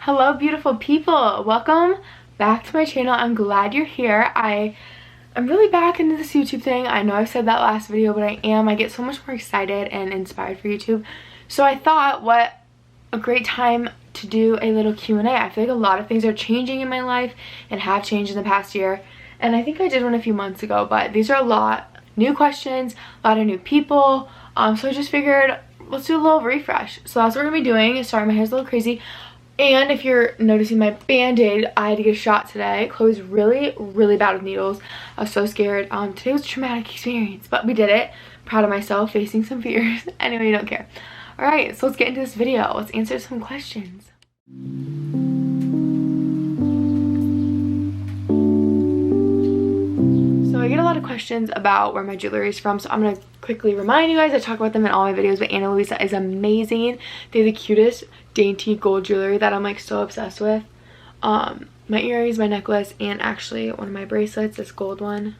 Hello beautiful people, welcome back to my channel. I'm glad you're here. I'm really back into this YouTube thing. I know I said that last video, but I get so much more excited and inspired for YouTube. So I thought, what a great time to do a little Q&A. I feel like a lot of things are changing in my life and have changed in the past year, and I think I did one a few months ago, but these are a lot new questions, a lot of new people, so I just figured let's do a little refresh. So that's what we're gonna be doing. Sorry, my hair's a little crazy. And if you're noticing my band-aid, I had to get a shot today. Chloe's really bad with needles. I was so scared. Today was a traumatic experience, but we did it. Proud of myself, facing some fears. Anyway, you don't care. Alright, so let's get into this video. Let's answer some questions. So I get a lot of questions about where my jewelry is from, so I'm going to quickly remind you guys. I talk about them in all my videos, but Ana Luisa is amazing. They have the cutest dainty gold jewelry that I'm like so obsessed with. My earrings, my necklace, and actually one of my bracelets, this gold one,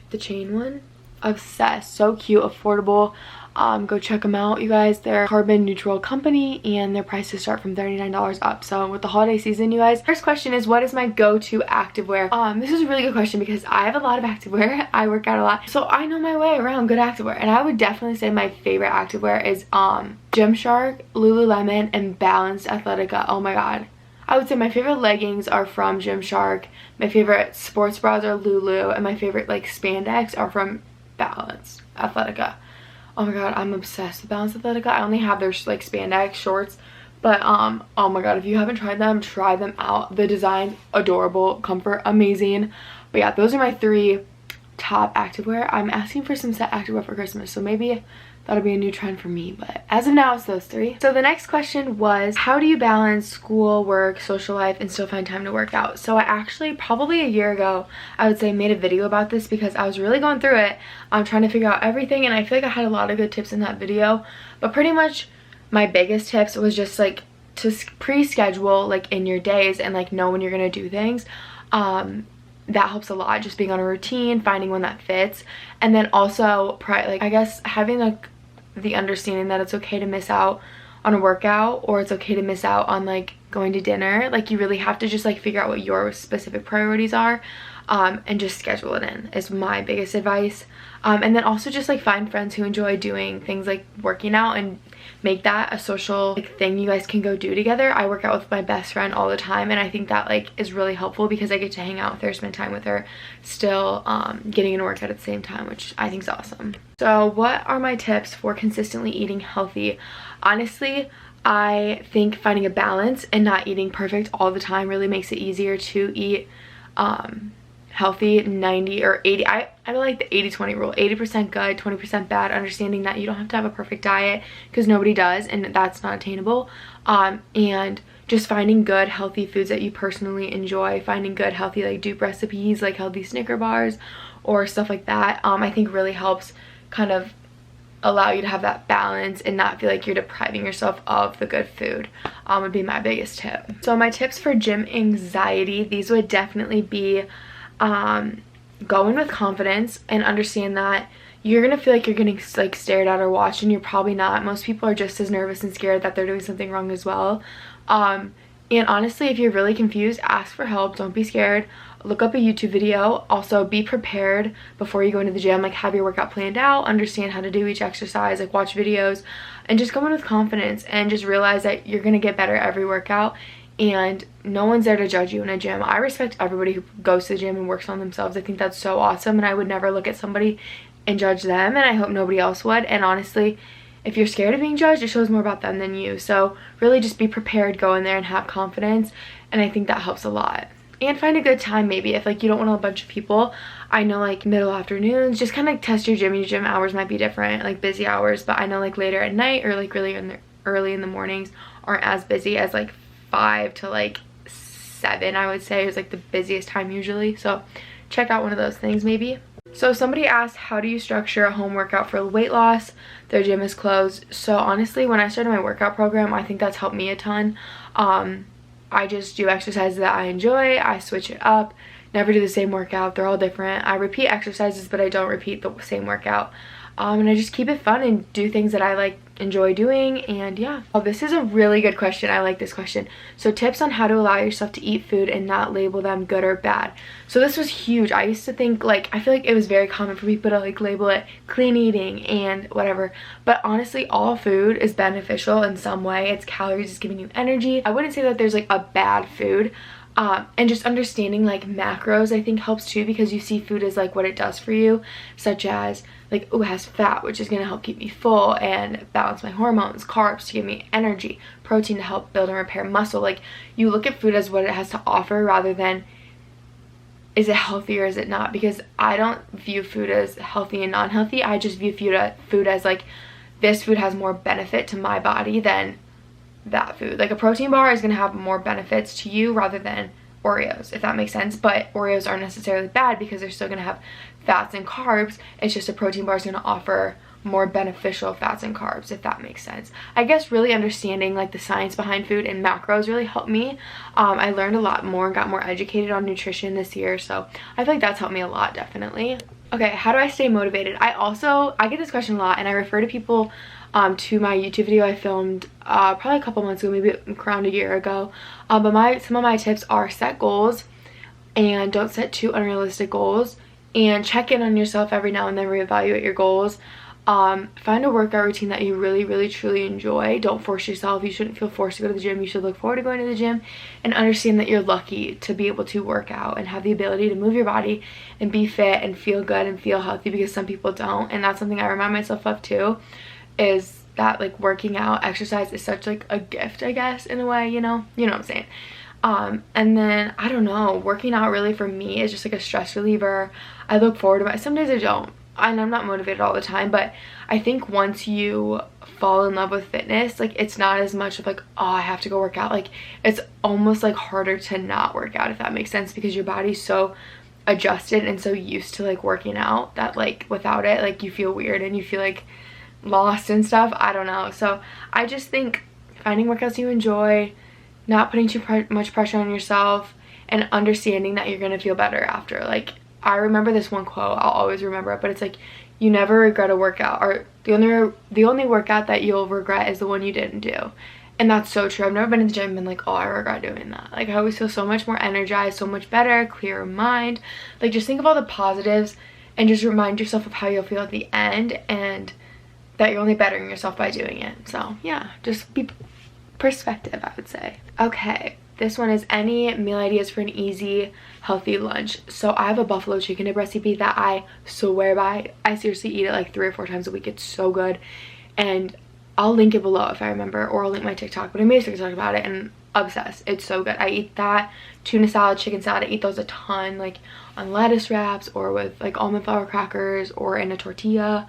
the chain one. Obsessed. So cute, affordable. Go check them out, you guys. They're a carbon neutral company and their prices start from $39 up. So with the holiday season, you guys, first question is, what is my go-to activewear? This is a really good question because I have a lot of activewear. I work out a lot, so I know my way around good activewear, and I would definitely say my favorite activewear is Gymshark, Lululemon, and Balanced Athletica. Oh my god, I would say my favorite leggings are from Gymshark, my favorite sports bras are Lulu, and my favorite like spandex are from Balanced Athletica. Oh my god, I'm obsessed with Balanced Athletica. I only have their like spandex shorts, but oh my god, if you haven't tried them, try them out. The design, adorable, comfort, amazing. But yeah, those are my three top activewear. I'm asking for some set activewear for Christmas, so maybe that'll be a new trend for me, but as of now it's those three. So the next question was, how do you balance school, work, social life, and still find time to work out? So I actually, probably a year ago, I would say, made a video about this because I was really going through it. I'm trying to figure out everything, and I feel like I had a lot of good tips in that video, but pretty much my biggest tips was just like to pre-schedule like in your days and like know when you're gonna do things. That helps a lot, just being on a routine, finding one that fits, and then also like I guess having like the understanding that it's okay to miss out on a workout, or it's okay to miss out on like going to dinner. Like you really have to just like figure out what your specific priorities are, and just schedule it in is my biggest advice. And then also just like find friends who enjoy doing things like working out and make that a social like thing you guys can go do together. I work out with my best friend all the time, and I think that like is really helpful because I get to hang out with her, spend time with her, still getting in a workout at the same time, which I think is awesome. So what are my tips for consistently eating healthy? Honestly, I think finding a balance and not eating perfect all the time really makes it easier to eat healthy. 90 or 80, I like the 80-20 rule. 80% good, 20% bad. Understanding that you don't have to have a perfect diet because nobody does, and that's not attainable. And just finding good healthy foods that you personally enjoy, finding good healthy like dupe recipes, like healthy Snicker bars or stuff like that, I think really helps kind of allow you to have that balance and not feel like you're depriving yourself of the good food. Would be my biggest tip. So my tips for gym anxiety, these would definitely be go in with confidence and understand that you're gonna feel like you're getting like stared at or watched, and you're probably not. Most people are just as nervous and scared that they're doing something wrong as well. And honestly, if you're really confused, ask for help. Don't be scared. Look up a YouTube video. Also, be prepared before you go into the gym. Like, have your workout planned out, understand how to do each exercise, like watch videos, and just go in with confidence and just realize that you're gonna get better every workout, and no one's there to judge you in a gym. I respect everybody who goes to the gym and works on themselves. I think that's so awesome, and I would never look at somebody and judge them, and I hope nobody else would. And honestly, if you're scared of being judged, it shows more about them than you. So really just be prepared, go in there and have confidence, and I think that helps a lot. And find a good time maybe. If like you don't want a bunch of people, I know like middle afternoons, just kind of test your gym hours might be different, like busy hours, but I know like later at night or like really early in the mornings aren't as busy as like 5 to like 7, I would say, is like the busiest time usually. So check out one of those things maybe. So somebody asked, how do you structure a home workout for weight loss? Their gym is closed. So honestly, when I started my workout program, I think that's helped me a ton. I just do exercises that I enjoy. I switch it up, never do the same workout. They're all different. I repeat exercises, but I don't repeat the same workout. And I just keep it fun and do things that I like enjoy doing. And yeah. Oh, this is a really good question. I like this question. So tips on how to allow yourself to eat food and not label them good or bad. So this was huge. I used to think, like, I feel like it was very common for people to like label it clean eating and whatever, but honestly all food is beneficial in some way. It's calories, it's giving you energy. I wouldn't say that there's like a bad food. And just understanding like macros I think helps too, because you see food as like what it does for you, such as like, oh, it has fat, which is going to help keep me full and balance my hormones, carbs to give me energy, protein to help build and repair muscle. Like, you look at food as what it has to offer rather than is it healthy or is it not, because I don't view food as healthy and non-healthy. I just view food as like, this food has more benefit to my body than that food. Like a protein bar is going to have more benefits to you rather than Oreos, if that makes sense. But Oreos aren't necessarily bad because they're still going to have fats and carbs. It's just a protein bar is going to offer more beneficial fats and carbs, if that makes sense. I guess really understanding like the science behind food and macros really helped me. I learned a lot more and got more educated on nutrition this year, so I feel like that's helped me a lot, definitely. Okay, how do I stay motivated? I get this question a lot, and I refer to people to my YouTube video I filmed probably a couple months ago, maybe around a year ago. But some of my tips are set goals and don't set too unrealistic goals, and check in on yourself every now and then, reevaluate your goals. Find a workout routine that you really truly enjoy. Don't force yourself. You shouldn't feel forced to go to the gym. You should look forward to going to the gym, and understand that you're lucky to be able to work out and have the ability to move your body and be fit and feel good and feel healthy, because some people don't. And that's something I remind myself of too, is that like working out, exercise is such like a gift, I guess, in a way, you know what I'm saying. And then I don't know, working out really for me is just like a stress reliever. I look forward to it. Some days I don't, and I'm not motivated all the time, but I think once you fall in love with fitness, like it's not as much of like, oh, I have to go work out. Like it's almost like harder to not work out, if that makes sense, because your body's so adjusted and so used to like working out that like without it, like you feel weird and you feel like lost and stuff. I don't know. So I just think finding workouts you enjoy, not putting too much pressure on yourself, and understanding that you're gonna feel better after. Like, I remember this one quote, I'll always remember it, but it's like, you never regret a workout, or the only workout that you'll regret is the one you didn't do. And that's so true. I've never been in the gym and been like, oh, I regret doing that. Like, I always feel so much more energized, so much better, clearer mind. Like, just think of all the positives and just remind yourself of how you'll feel at the end, and that you're only bettering yourself by doing it. So yeah, just be perspective, I would say. Okay, this one is any meal ideas for an easy, healthy lunch. So I have a buffalo chicken dip recipe that I swear by. I seriously eat it like 3 or 4 times a week. It's so good. And I'll link it below if I remember, or I'll link my TikTok, but I made a TikTok about it and obsessed. It's so good. I eat that, tuna salad, chicken salad. I eat those a ton, like on lettuce wraps or with like almond flour crackers or in a tortilla.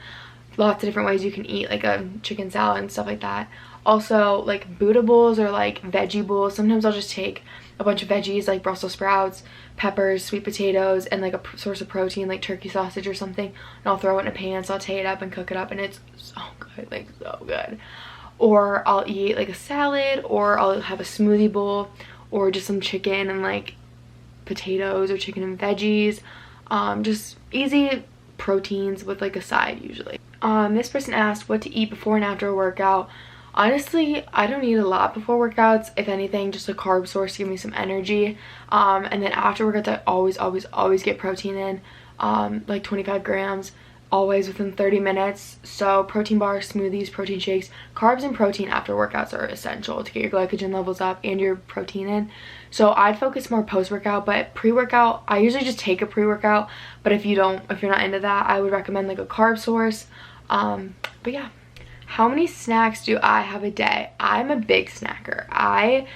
Lots of different ways you can eat like a chicken salad and stuff like that. Also like Buddha bowls or like veggie bowls. Sometimes I'll just take a bunch of veggies like Brussels sprouts, peppers, sweet potatoes, and like a source of protein like turkey sausage or something, and I'll throw it in a pan, saute it up and cook it up, and it's so good, like so good. Or I'll eat like a salad, or I'll have a smoothie bowl, or just some chicken and like potatoes or chicken and veggies. Just easy proteins with like a side usually. This person asked what to eat before and after a workout. Honestly, I don't eat a lot before workouts. If anything, just a carb source to give me some energy. And then after workouts, I always get protein in, like 25 grams, always within 30 minutes. So protein bars, smoothies, protein shakes, carbs and protein after workouts are essential to get your glycogen levels up and your protein in. So I'd focus more post-workout, but pre-workout, I usually just take a pre-workout. But if you're not into that, I would recommend like a carb source. But yeah. How many snacks do I have a day? I'm a big snacker. I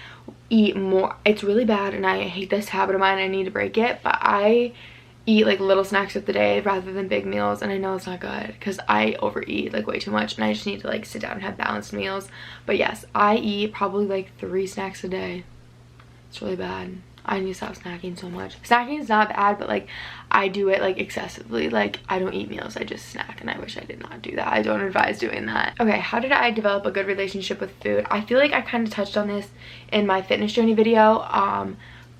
eat more. It's really bad and I hate this habit of mine. I need to break it, but I eat like little snacks of the day rather than big meals, and I know it's not good because I overeat like way too much, and I just need to like sit down and have balanced meals. But yes, I eat probably like 3 snacks a day. It's really bad. I need to stop snacking so much. Snacking is not bad, but like I do it like excessively. Like I don't eat meals, I just snack, and I wish I did not do that. I don't advise doing that. Okay, how did I develop a good relationship with food? I feel like I kind of touched on this in my fitness journey video,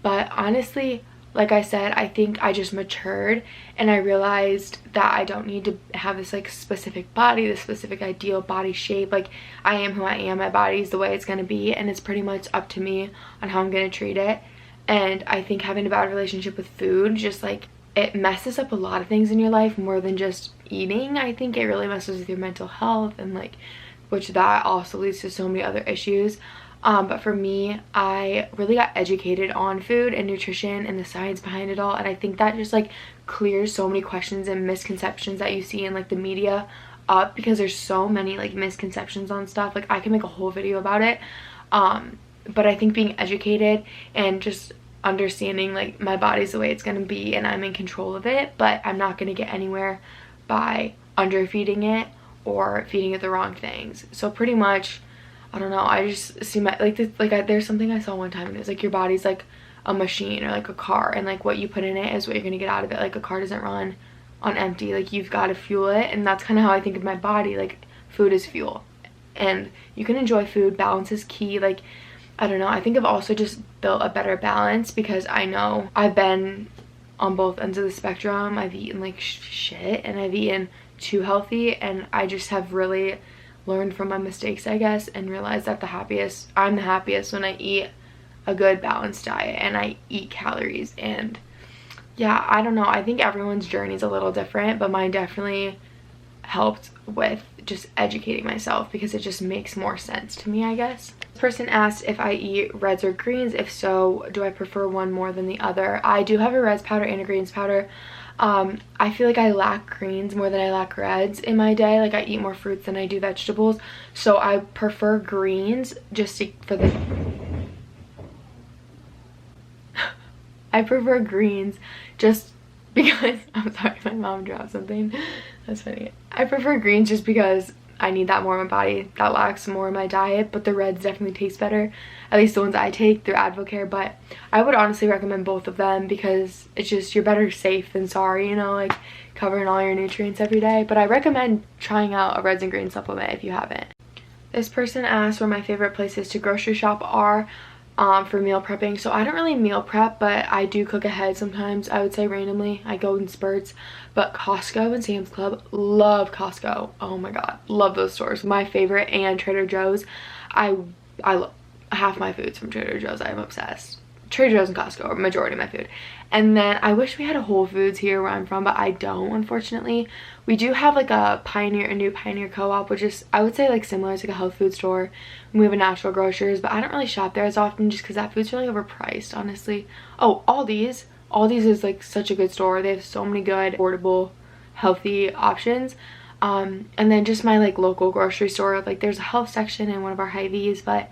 but honestly like I said, I think I just matured and I realized that I don't need to have this like specific body, this specific ideal body shape. Like, I am who I am, my body's the way it's gonna be, and it's pretty much up to me on how I'm gonna treat it. And I think having a bad relationship with food, just like, it messes up a lot of things in your life more than just eating. I think it really messes with your mental health, and like, which that also leads to so many other issues. But for me, I really got educated on food and nutrition and the science behind it all, and I think that just like clears so many questions and misconceptions that you see in like the media up, because there's so many like misconceptions on stuff. Like, I can make a whole video about it, but I think being educated and just understanding like my body's the way it's gonna be and I'm in control of it, but I'm not gonna get anywhere by underfeeding it or feeding it the wrong things. So pretty much, I don't know, I just see my like this, like there's something I saw one time and it was like your body's like a machine or like a car, and like what you put in it is what you're gonna get out of it. Like, a car doesn't run on empty, like you've got to fuel it, and that's kind of how I think of my body. Like, food is fuel, and you can enjoy food. Balance is key. Like, I don't know, I think I've also just built a better balance because I know I've been on both ends of the spectrum. I've eaten like shit and I've eaten too healthy, and I just have really learned from my mistakes, I guess, and realized that I'm the happiest when I eat a good balanced diet and I eat calories. And yeah, I don't know, I think everyone's journey is a little different, but mine definitely helped with just educating myself because it just makes more sense to me, I guess. This person asked if I eat reds or greens. If so, do I prefer one more than the other? I do have a reds powder and a greens powder. I feel like I lack greens more than I lack reds in my day. Like, I eat more fruits than I do vegetables, so I prefer greens I prefer greens just because I'm sorry, my mom dropped something. That's funny. I prefer greens just because I need that more in my body. That lacks more in my diet, but the reds definitely taste better, at least the ones I take through Advocare. But I would honestly recommend both of them because it's just, you're better safe than sorry, you know, like covering all your nutrients every day. But I recommend trying out a reds and greens supplement if you haven't. This person asked where my favorite places to grocery shop are for meal prepping. So I don't really meal prep, but I do cook ahead sometimes. I would say randomly, I go in spurts. But Costco and Sam's Club, love Costco. Oh my god, love those stores. My favorite, and Trader Joe's. I love half my food's from Trader Joe's. I'm obsessed. Trader Joe's and Costco are majority of my food. And then I wish we had a Whole Foods here where I'm from, but I don't, unfortunately. We do have like a new Pioneer co-op, which is, I would say, like similar to like a health food store. We have a Natural Grocers, but I don't really shop there as often just because that food's really overpriced, honestly. Oh, Aldi's is like such a good store. They have so many good, affordable, healthy options. And then just my like local grocery store, like there's a health section in one of our Hy-Vees, but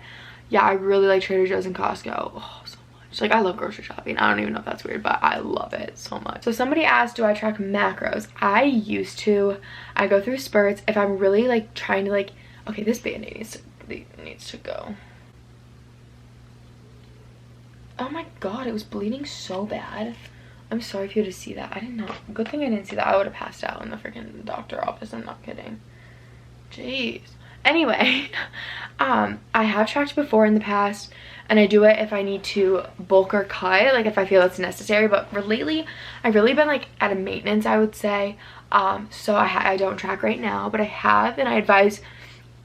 yeah, I really like Trader Joe's and Costco. Oh, so much. Like, I love grocery shopping. I don't even know if that's weird, but I love it so much. So somebody asked, do I track macros? I used to. I go through spurts. If I'm really like trying to like, okay, this band-aid needs to go. Oh my god, it was bleeding so bad. I'm sorry if you had to see that. I did not. Good thing I didn't see that. I would have passed out in the freaking doctor office. I'm not kidding. Jeez. Anyway, I have tracked before in the past, and I do it if I need to bulk or cut, like if I feel it's necessary. But for lately, I've really been like at a maintenance, I would say. So I don't track right now, but I have, and I advise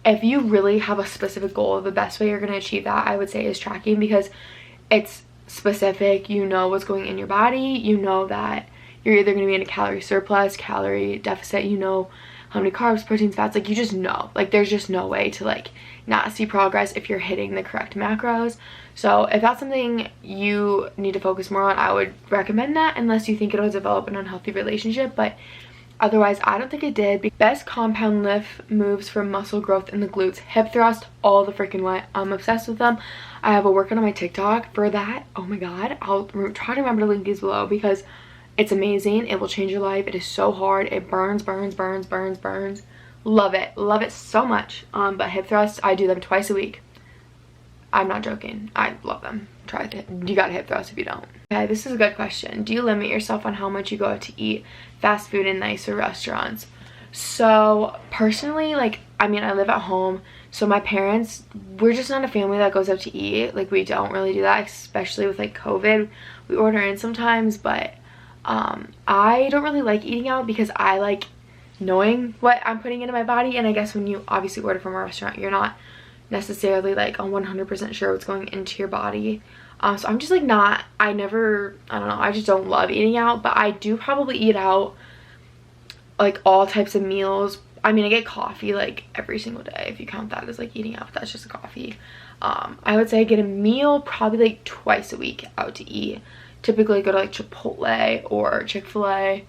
if you really have a specific goal, the best way you're going to achieve that, I would say, is tracking, because it's specific. You know what's going in your body. You know that you're either going to be in a calorie surplus, calorie deficit. You know how many carbs, proteins, fats, like you just know. Like, there's just no way to like not see progress if you're hitting the correct macros. So if that's something you need to focus more on, I would recommend that, unless you think it'll develop an unhealthy relationship. But otherwise, I don't think it did. Best compound lift moves for muscle growth in the glutes: hip thrust all the freaking way. I'm obsessed with them. I have a workout on my TikTok for that. Oh my god, I'll try to remember to link these below because it's amazing. It will change your life. It is so hard. It burns. Love it so much. But hip thrusts, I do them twice a week. I'm not joking. I love them. Try it. You gotta hip thrust if you don't. Okay, this is a good question. Do you limit yourself on how much you go out to eat fast food in nicer restaurants? So personally, like, I mean, I live at home, so my parents, we're just not a family that goes out to eat. Like, we don't really do that, especially with like COVID. We order in sometimes, but I don't really like eating out because I like knowing what I'm putting into my body. And I guess when you obviously order from a restaurant, you're not necessarily like 100% sure what's going into your body. So I'm just like not, I don't know, I just don't love eating out, but I do probably eat out like all types of meals. I mean, I get coffee like every single day, if you count that as like eating out, but that's just a coffee. I would say I get a meal probably like twice a week out to eat. Typically go to like Chipotle or Chick-fil-A.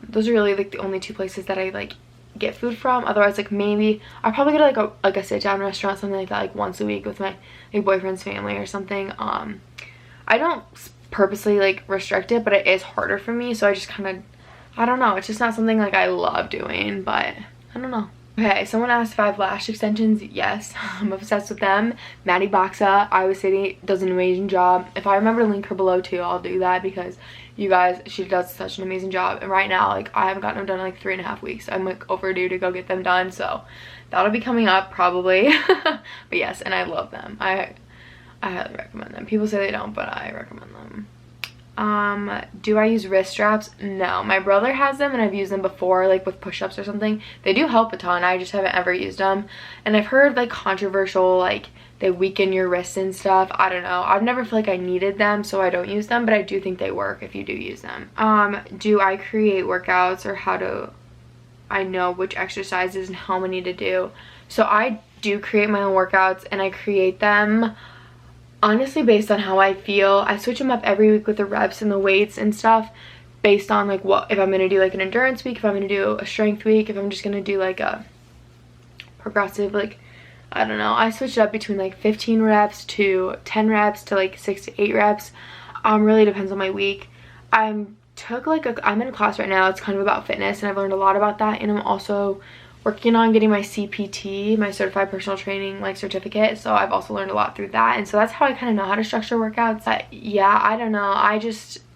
Those are really like the only two places that I like get food from. Otherwise, like maybe I probably go to like a sit down restaurant, something like that, like once a week with my like boyfriend's family or something. I don't purposely like restrict it, but it is harder for me, so I just kind of, I don't know, it's just not something like I love doing, but I don't know. Okay, someone asked if I have lash extensions. Yes, I'm obsessed with them. Maddie Boxa, Iowa City, does an amazing job. If I remember to link her below too, I'll do that because you guys, she does such an amazing job. And right now, like, I haven't gotten them done in like 3.5 weeks. I'm like overdue to go get them done, so that'll be coming up probably. But yes, and I love them. I highly recommend them. People say they don't, but I recommend them. Do I use wrist straps? No, my brother has them and I've used them before, like with push-ups or something. They do help a ton. I just haven't ever used them, and I've heard like controversial, like they weaken your wrists and stuff. I don't know, I've never felt like I needed them, so I don't use them, but I do think they work if you do use them. Do I create workouts, or how do I know which exercises and how many to do? So I do create my own workouts, and I create them honestly based on how I feel. I switch them up every week with the reps and the weights and stuff based on like what, if I'm gonna do like an endurance week, if I'm gonna do a strength week, if I'm just gonna do like a progressive, like, I don't know. I switch it up between like 15 reps to 10 reps to like 6 to 8 reps. Really depends on my week. I'm in a class right now. It's kind of about fitness, and I've learned a lot about that, and I'm also working on getting my CPT, my certified personal training like certificate, so I've also learned a lot through that, and so that's how I kind of know how to structure workouts. But yeah, I don't know,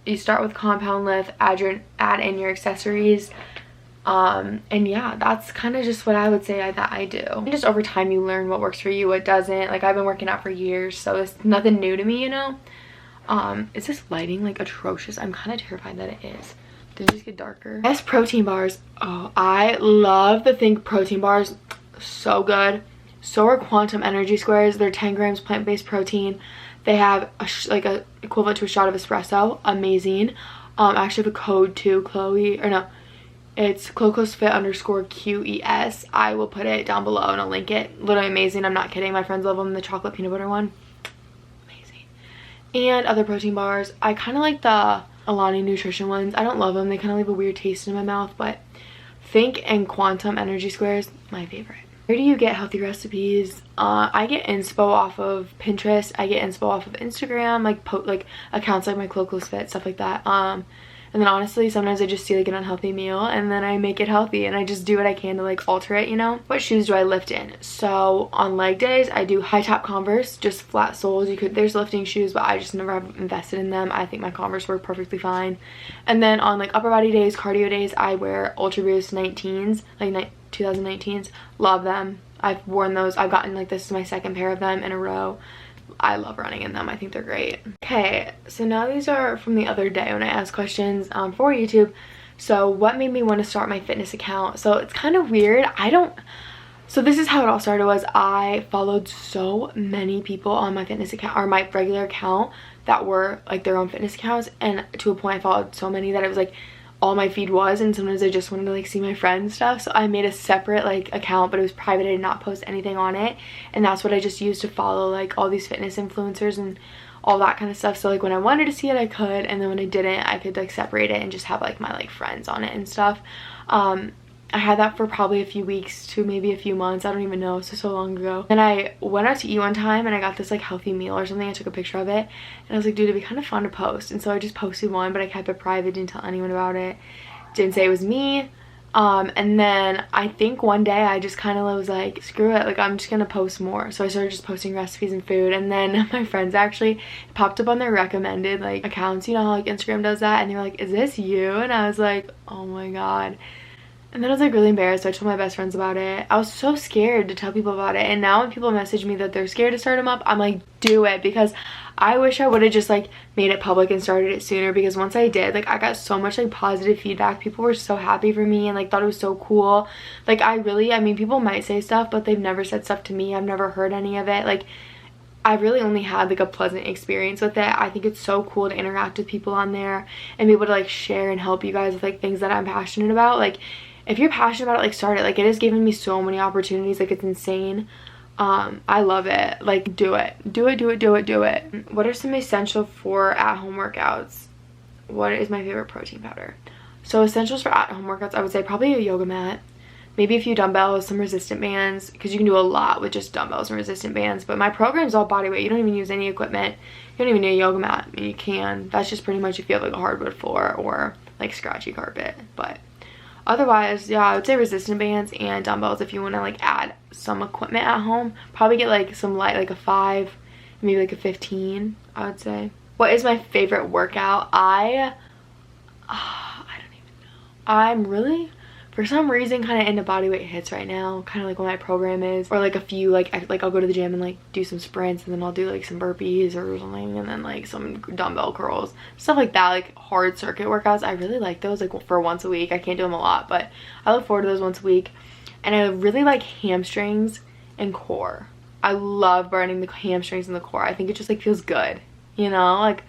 you start with compound lift, add in your accessories, and yeah, that's kind of just what I would say that I do. And just over time you learn what works for you, what doesn't. Like, I've been working out for years, so it's nothing new to me, you know. Is this lighting like atrocious? I'm kind of terrified that it is. Did it just get darker? Yes, protein bars. Oh, I love the Think protein bars. So good. So are Quantum Energy Squares. They're 10 grams plant-based protein. They have like a equivalent to a shot of espresso. Amazing. I actually have a code too, it's Chlochlosfit_QES. I will put it down below and I'll link it. Literally amazing. I'm not kidding. My friends love them. The chocolate peanut butter one. Amazing. And other protein bars. I kind of like the Alani Nutrition ones. I don't love them. They kind of leave a weird taste in my mouth, but Think and Quantum Energy Squares, my favorite. Where do you get healthy recipes? I get inspo off of Pinterest. I get inspo off of Instagram, like accounts like my Chlochlosfit, stuff like that. And then honestly, sometimes I just see like an unhealthy meal and then I make it healthy, and I just do what I can to like alter it, you know? What shoes do I lift in? So on leg days, I do high top Converse, just flat soles. There's lifting shoes, but I just never have invested in them. I think my Converse work perfectly fine. And then on like upper body days, cardio days, I wear Ultra Boost 19s, like 2019s. Love them. I've worn those. I've gotten like, this is my second pair of them in a row. I love running in them. I think they're great. Okay, so now these are from the other day when I asked questions for YouTube. So what made me want to start my fitness account? So it's kind of weird. So this is how it all started. Was I followed so many people on my fitness account, or my regular account, that were like their own fitness accounts, and to a point I followed so many that it was like all my feed was, and sometimes I just wanted to like see my friends stuff. So I made a separate like account, but it was private. I did not post anything on it, and that's what I just used to follow like all these fitness influencers and all that kind of stuff. So like when I wanted to see it, I could, and then when I didn't, I could like separate it and just have like my like friends on it and stuff. I had that for probably a few weeks to maybe a few months. I don't even know. So long ago. And I went out to eat one time and I got this like healthy meal or something. I took a picture of it and I was like, dude, it'd be kind of fun to post. And so I just posted one, but I kept it private, didn't tell anyone about it. Didn't say it was me. And then I think one day I just kind of was like, screw it, like I'm just gonna post more. So I started just posting recipes and food, and then my friends actually popped up on their recommended like accounts, you know how like Instagram does that, and they were like, is this you? And I was like, oh my god. And then I was like really embarrassed, so I told my best friends about it. I was so scared to tell people about it, and now when people message me that they're scared to start them up, I'm like, do it, because I wish I would have just like made it public and started it sooner, because once I did, like I got so much like positive feedback. People were so happy for me and like thought it was so cool. Like I mean, people might say stuff, but they've never said stuff to me. I've never heard any of it. Like I really only had like a pleasant experience with it. I think it's so cool to interact with people on there and be able to like share and help you guys with like things that I'm passionate about. Like if you're passionate about it, like start it. Like it has given me so many opportunities. Like it's insane. I love it. Like do it. Do it, do it, do it, do it. What are some essential for at-home workouts? What is my favorite protein powder? So essentials for at-home workouts, I would say probably a yoga mat. Maybe a few dumbbells, some resistant bands, because you can do a lot with just dumbbells and resistant bands. But my program's all body weight. You don't even use any equipment. You don't even need a yoga mat. I mean, you can. That's just pretty much if you have like a hardwood floor or like scratchy carpet. But otherwise, yeah, I would say resistant bands and dumbbells if you want to like add some equipment at home. Probably get like some light, like a 5, maybe like a 15, I would say. What is my favorite workout? I don't even know. I'm really, for some reason, kind of into bodyweight hits right now, kind of like what my program is, or like a few like I'll go to the gym and like do some sprints, and then I'll do like some burpees or something, and then like some dumbbell curls, stuff like that, like hard circuit workouts. I really like those, like for once a week. I can't do them a lot, but I look forward to those once a week. And I really like hamstrings and core. I love burning the hamstrings and the core. I think it just like feels good, you know? Like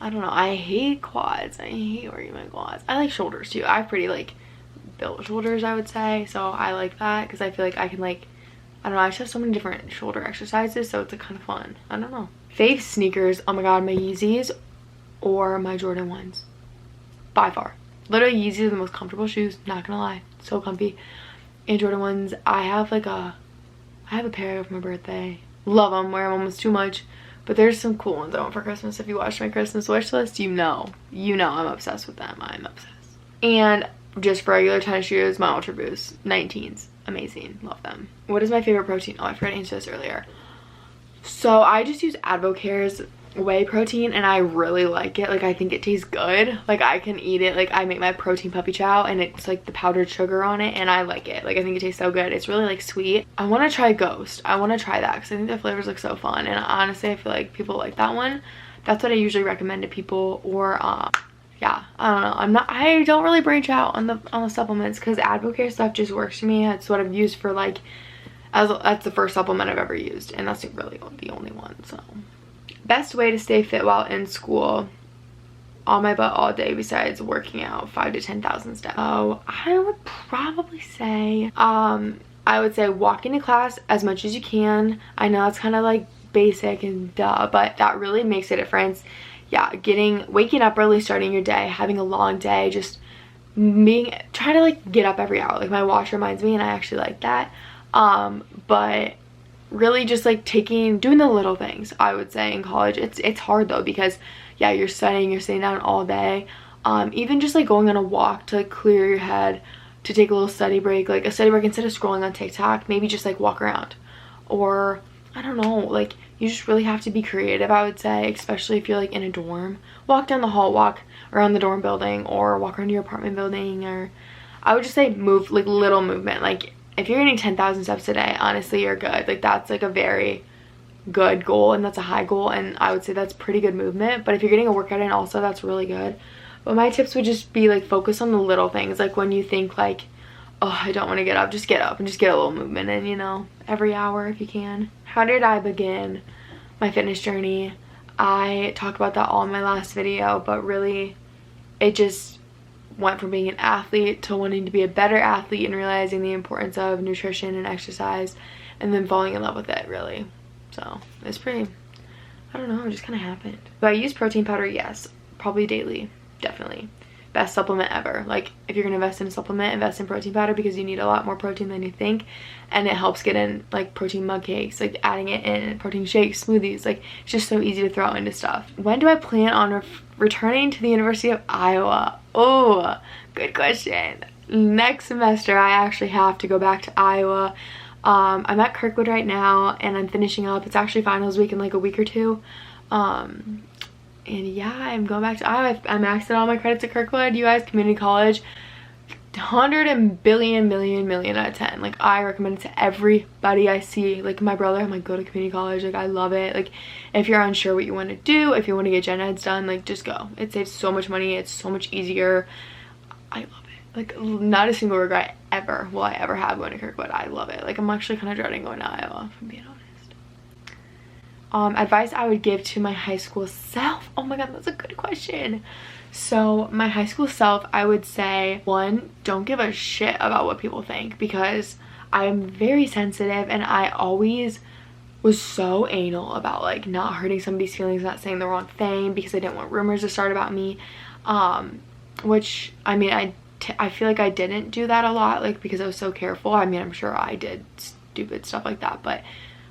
I don't know, I hate quads. I hate working my quads. I like shoulders too. I have pretty like built shoulders, I would say, so I like that because I feel like I can like, I don't know, I just have so many different shoulder exercises, so it's like kind of fun. I don't know. Fave sneakers, oh my god, my Yeezys or my Jordan 1s, by far. Literally Yeezys are the most comfortable shoes, not gonna lie, so comfy. And Jordan 1s, I have a pair for my birthday. Love them, wear them almost too much, but there's some cool ones I want for Christmas. If you watch my Christmas wish list, you know I'm obsessed with them. I'm obsessed. And just for regular tennis shoes, my Ultra Boost 19s, amazing, love them. What is my favorite protein? Oh, I forgot to answer this earlier. So I just use Advocare's whey protein, and I really like it. Like I think it tastes good. Like I can eat it. Like I make my protein puppy chow, and it's like the powdered sugar on it, and I like it. Like I think it tastes so good. It's really like sweet. I want to try Ghost. I want to try that because I think the flavors look so fun, and honestly I feel like people like that one. That's what I usually recommend to people. Or yeah, I don't know. I don't really branch out on the supplements because Advocare stuff just works for me. It's what I've used for like, that's the first supplement I've ever used, and that's really the only one. So best way to stay fit while in school, on my butt all day besides working out, 5 to 10,000 steps. So I would probably say I would say walking to class as much as you can. I know it's kind of like basic and duh, but that really makes a difference. Yeah, waking up early, starting your day, having a long day, just try to like get up every hour. Like my watch reminds me, and I actually like that. But really just like doing the little things, I would say. In college it's hard though, because yeah, you're studying, you're sitting down all day. Even just like going on a walk to like clear your head, to take a little study break, like a study break, instead of scrolling on TikTok, maybe just like walk around. Or I don't know, like you just really have to be creative, I would say, especially if you're like in a dorm. Walk down the hall, walk around the dorm building, or walk around your apartment building. Or I would just say move, like little movement. Like if you're getting 10,000 steps a day, honestly, you're good. Like that's like a very good goal, and that's a high goal, and I would say that's pretty good movement. But if you're getting a workout in also, that's really good. But my tips would just be like focus on the little things. Like when you think like, oh, I don't want to get up, just get up and just get a little movement in, you know, every hour if you can. How did I begin my fitness journey? I talked about that all in my last video, but really it just went from being an athlete to wanting to be a better athlete and realizing the importance of nutrition and exercise, and then falling in love with it, really. So it's pretty, I don't know, it just kind of happened. Do I use protein powder? Yes, probably daily, definitely. Best supplement ever. Like if you're gonna invest in a supplement, invest in protein powder, because you need a lot more protein than you think, and it helps get in like protein mug cakes, like adding it in protein shakes, smoothies. Like it's just so easy to throw into stuff. When do I plan on returning to the University of Iowa? Oh, good question. Next semester I actually have to go back to Iowa. I'm at Kirkwood right now, and I'm finishing up. It's actually finals week in like a week or two. And yeah, I'm going back to Iowa. I maxed out all my credits at Kirkwood. You guys, community college, 100 billion million out of 10. Like, I recommend it to everybody I see. Like, my brother, I'm like, go to community college. Like, I love it. Like, if you're unsure what you want to do, if you want to get gen eds done, like, just go. It saves so much money. It's so much easier. I love it. Like, not a single regret ever will I ever have going to Kirkwood. I love it. Like, I'm actually kind of dreading going to Iowa, if I'm being honest. Advice I would give to my high school self. Oh my god, that's a good question. So my high school self, I would say, one, don't give a shit about what people think, because I am very sensitive and I always was so anal about like not hurting somebody's feelings, not saying the wrong thing, because I didn't want rumors to start about me. Which, I mean, I feel like I didn't do that a lot, like, because I was so careful. I mean, I'm sure I did stupid stuff like that, but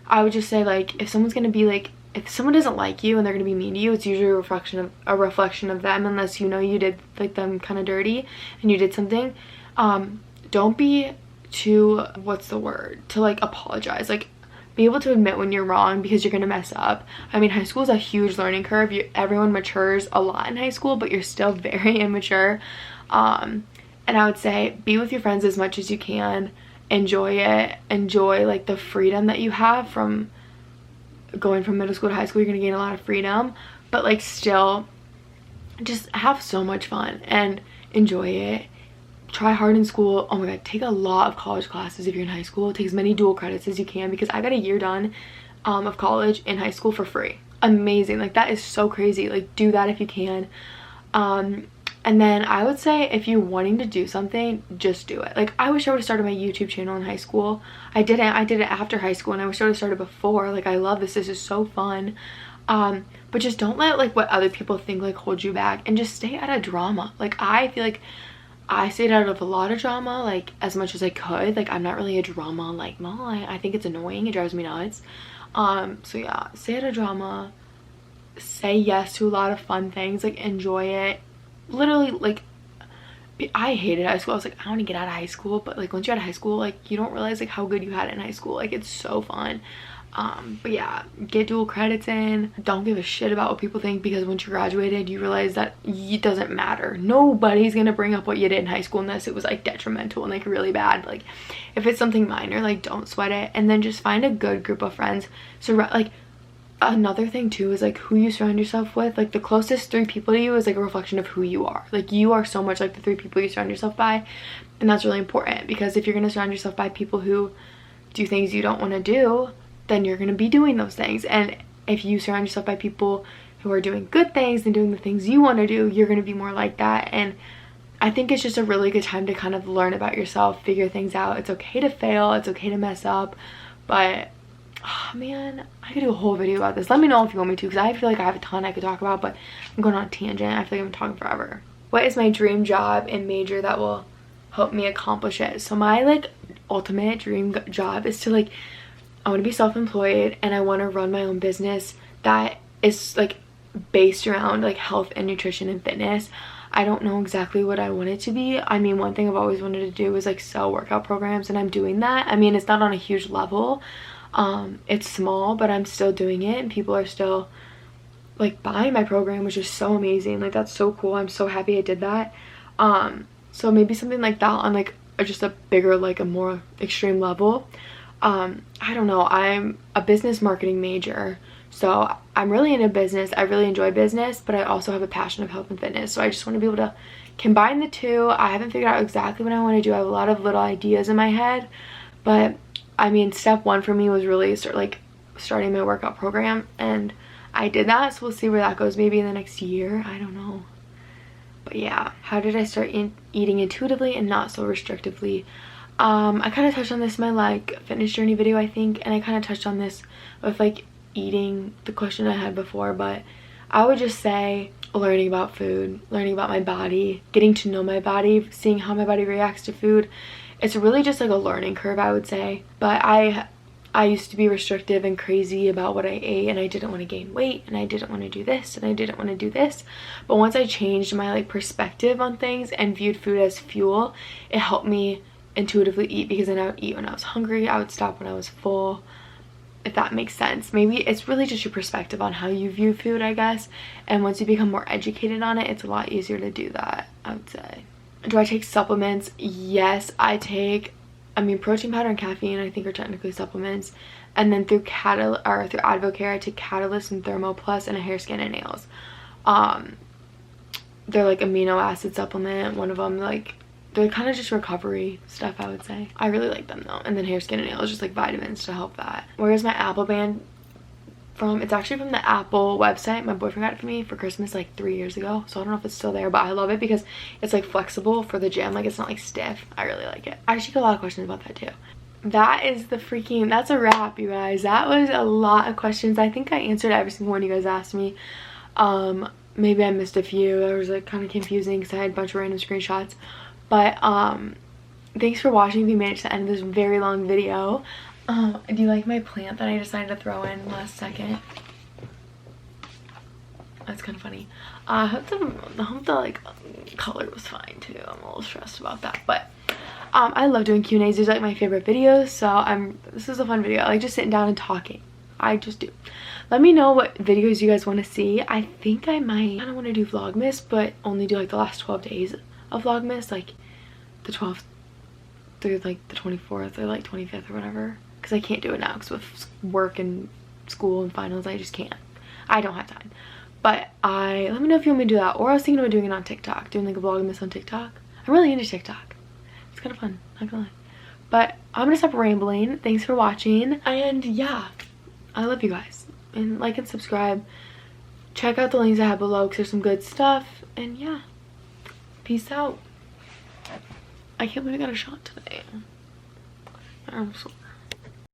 I would just say, like, if someone's gonna be like, if someone doesn't like you and they're gonna be mean to you, it's usually a reflection of them, unless you know you did like them kind of dirty and you did something. Don't be too, what's the word, to like apologize. Like, be able to admit when you're wrong, because you're gonna mess up. I mean, high school is a huge learning curve. Everyone matures a lot in high school, but you're still very immature. And I would say, be with your friends as much as you can. Enjoy it. Enjoy like the freedom that you have from going from middle school to high school. You're gonna gain a lot of freedom, but like, still just have so much fun and enjoy it. Try hard in school. Oh my god, take a lot of college classes if you're in high school. Take as many dual credits as you can, because I got a year done of college in high school for free. Amazing. Like, that is so crazy. Like, do that if you can. And then I would say, if you're wanting to do something, just do it. Like, I wish I would have started my YouTube channel in high school. I didn't. I did it after high school, and I wish I would have started before. Like, I love this. This is so fun. But just don't let like what other people think like hold you back, and just stay out of drama. Like, I feel like I stayed out of a lot of drama, like, as much as I could. Like, I'm not really a drama, like, mom. I think it's annoying. It drives me nuts. So yeah, stay out of drama. Say yes to a lot of fun things. Like, enjoy it. Literally, like, I hated high school. I was like, I want to get out of high school, but like, once you're out of high school, like, you don't realize like how good you had it in high school. Like, it's so fun. But yeah, get dual credits in. Don't give a shit about what people think, because once you graduated, you realize that it doesn't matter. Nobody's gonna bring up what you did in high school unless it was like detrimental and like really bad. Like, if it's something minor, like, don't sweat it. And then just find a good group of friends. So like, another thing too is like who you surround yourself with. Like, the closest 3 people to you is like a reflection of who you are. Like, you are so much like the 3 people you surround yourself by, and that's really important, because if you're gonna surround yourself by people who do things you don't want to do, then you're gonna be doing those things. And if you surround yourself by people who are doing good things and doing the things you want to do, you're gonna be more like that. And I think it's just a really good time to kind of learn about yourself, figure things out. It's okay to fail, it's okay to mess up, but oh man, I could do a whole video about this. Let me know if you want me to, because I feel like I have a ton I could talk about, but I'm going on a tangent. I feel like I'm talking forever. What is my dream job and major that will help me accomplish it? So my like ultimate dream job is to like, I want to be self-employed, and I want to run my own business that is like based around like health and nutrition and fitness. I don't know exactly what I want it to be. I mean, one thing I've always wanted to do is like sell workout programs, and I'm doing that. I mean, it's not on a huge level. It's small, but I'm still doing it, and people are still like buying my program, which is so amazing. Like, that's so cool. I'm so happy I did that. So maybe something like that on like just a bigger, like a more extreme level. I don't know. I'm a business marketing major, so I'm really into business. I really enjoy business, but I also have a passion of health and fitness. So I just want to be able to combine the two. I haven't figured out exactly what I want to do. I have a lot of little ideas in my head, but I mean, step one for me was really starting my workout program, and I did that. So we'll see where that goes. Maybe in the next year. I don't know. But yeah, how did I start eating intuitively and not so restrictively? I kind of touched on this in my like fitness journey video, I think, and I kind of touched on this with like eating, the question I had before, but I would just say learning about food, learning about my body, getting to know my body, seeing how my body reacts to food. It's really just like a learning curve, I would say. But I used to be restrictive and crazy about what I ate, and I didn't want to gain weight, and I didn't want to do this, and I didn't want to do this. But once I changed my like perspective on things and viewed food as fuel, it helped me intuitively eat, because then I would eat when I was hungry. I would stop when I was full, if that makes sense. Maybe it's really just your perspective on how you view food, I guess. And once you become more educated on it, it's a lot easier to do that, I would say. Do I take supplements? Yes, I take, I mean, protein powder and caffeine I think are technically supplements. And then through Advocare, I take Catalyst and Thermo Plus and a hair, skin, and nails. They're like amino acid supplement. One of them, like, they're kind of just recovery stuff, I would say. I really like them though. And then hair, skin, and nails, just like vitamins to help that. Where is my Apple band from? It's actually from the Apple website. My boyfriend got it for me for Christmas like 3 years ago, so I don't know if it's still there, but I love it because it's like flexible for the gym. Like, it's not like stiff. I really like it. I actually get a lot of questions about that too. That is the freaking, that's a wrap, you guys. That was a lot of questions. I think I answered every single one you guys asked me. Maybe I missed a few. It was like kind of confusing because I had a bunch of random screenshots. But thanks for watching if you made it to the end of this very long video. Do you like my plant that I decided to throw in last second? That's kind of funny. I hope the like color was fine too. I'm a little stressed about that, but I love doing Q&As. These are like my favorite videos, so this is a fun video. I like just sitting down and talking. I just do. Let me know what videos you guys want to see. I think I don't want to do Vlogmas, but only do like the last 12 days of Vlogmas, like the 12th through like the 24th or like 25th or whatever, because I can't do it now because with work and school and finals I just can't. I don't have time. But let me know if you want me to do that, or I was thinking about doing it on TikTok, doing like a Vlogmas on TikTok. I'm really into TikTok. It's kind of fun, not gonna lie. But I'm gonna stop rambling. Thanks for watching, and yeah, I love you guys. And like and subscribe. Check out the links I have below because there's some good stuff. And yeah, peace out. I can't believe I got a shot today. I'm so